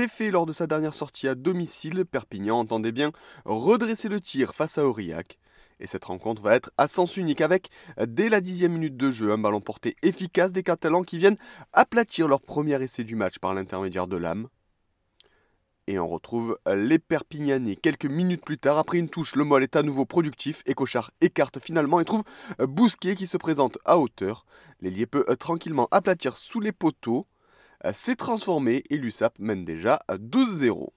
défait lors de sa dernière sortie à domicile, Perpignan entendait bien redresser le tir face à Aurillac. Et cette rencontre va être à sens unique avec, dès la 10e minute de jeu, un ballon porté efficace des Catalans qui viennent aplatir leur premier essai du match par l'intermédiaire de Lam. Et on retrouve les Perpignanais quelques minutes plus tard. Après une touche, le Moll est à nouveau productif et Cochard écarte finalement et trouve Bousquet qui se présente à hauteur. L'ailier peut tranquillement aplatir sous les poteaux. C'est transformé et l'USAP mène déjà à 12-0.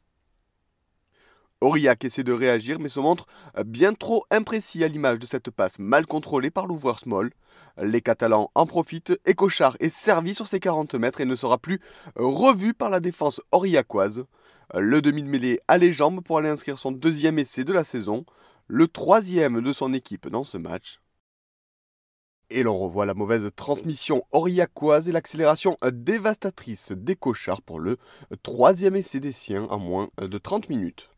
Aurillac essaie de réagir mais se montre bien trop imprécis à l'image de cette passe mal contrôlée par l'ouvreur Small. Les Catalans en profitent et Cochard est servi sur ses 40 mètres et ne sera plus revu par la défense aurillacoise. Le demi de mêlée a les jambes pour aller inscrire son deuxième essai de la saison, le troisième de son équipe dans ce match. Et l'on revoit la mauvaise transmission aurillacoise et l'accélération dévastatrice des Cochards pour le troisième essai des siens en moins de 30 minutes.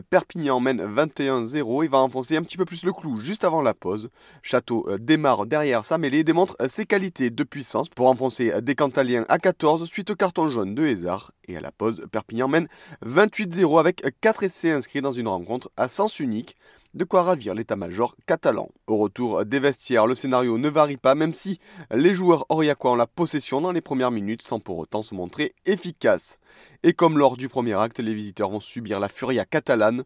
Perpignan mène 21-0 et va enfoncer un petit peu plus le clou juste avant la pause. Château démarre derrière sa mêlée et démontre ses qualités de puissance pour enfoncer des Cantaliens à 14 suite au carton jaune de Hézard. Et à la pause, Perpignan mène 28-0 avec 4 essais inscrits dans une rencontre à sens unique. De quoi ravir l'état-major catalan. Au retour des vestiaires, le scénario ne varie pas, même si les joueurs aurillacois ont la possession dans les premières minutes sans pour autant se montrer efficaces. Et comme lors du premier acte, les visiteurs vont subir la furia catalane.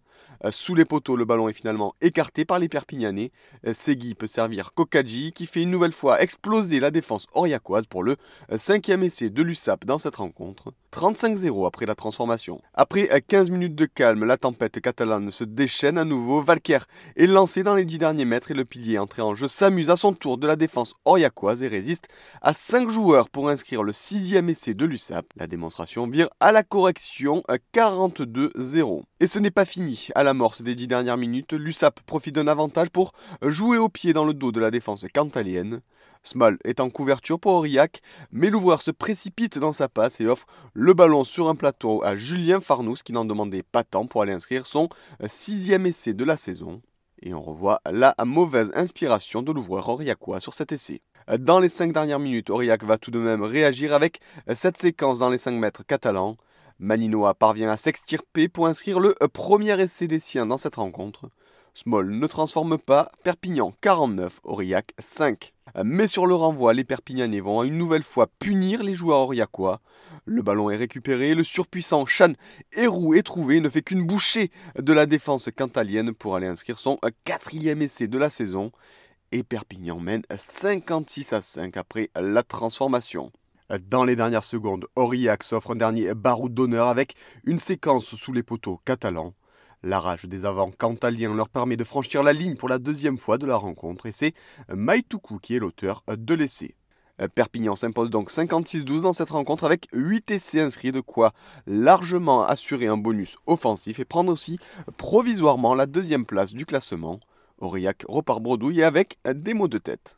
Sous les poteaux, le ballon est finalement écarté par les Perpignanais. Segui peut servir Kokadji qui fait une nouvelle fois exploser la défense aurillacoise pour le 5e essai de l'USAP dans cette rencontre. 35-0 après la transformation. Après 15 minutes de calme, la tempête catalane se déchaîne à nouveau. Valker est lancé dans les 10 derniers mètres et le pilier entré en jeu s'amuse à son tour de la défense aurillacoise et résiste à 5 joueurs pour inscrire le 6e essai de l'USAP. La démonstration vire à la correction à 42-0. Et ce n'est pas fini. À l'amorce des 10 dernières minutes, l'USAP profite d'un avantage pour jouer au pied dans le dos de la défense cantalienne. Small est en couverture pour Aurillac, mais l'ouvreur se précipite dans sa passe et offre le ballon sur un plateau à Julien Farnous qui n'en demandait pas tant pour aller inscrire son 6e essai de la saison. Et on revoit la mauvaise inspiration de l'ouvreur aurillacois sur cet essai. Dans les 5 dernières minutes, Aurillac va tout de même réagir avec cette séquence dans les 5 mètres catalans. Maninoa parvient à s'extirper pour inscrire le premier essai des siens dans cette rencontre. Small ne transforme pas, Perpignan 49, Aurillac 5. Mais sur le renvoi, les Perpignanais vont une nouvelle fois punir les joueurs aurillacois. Le ballon est récupéré, le surpuissant Chan Héroux est trouvé et ne fait qu'une bouchée de la défense cantalienne pour aller inscrire son 4e essai de la saison. Et Perpignan mène 56-5 après la transformation. Dans les dernières secondes, Aurillac s'offre un dernier baroud d'honneur avec une séquence sous les poteaux catalans. La rage des avants cantaliens leur permet de franchir la ligne pour la deuxième fois de la rencontre et c'est Maïtoukou qui est l'auteur de l'essai. Perpignan s'impose donc 56-12 dans cette rencontre avec 8 essais inscrits, de quoi largement assurer un bonus offensif et prendre aussi provisoirement la deuxième place du classement. Aurillac repart bredouille et avec des maux de tête.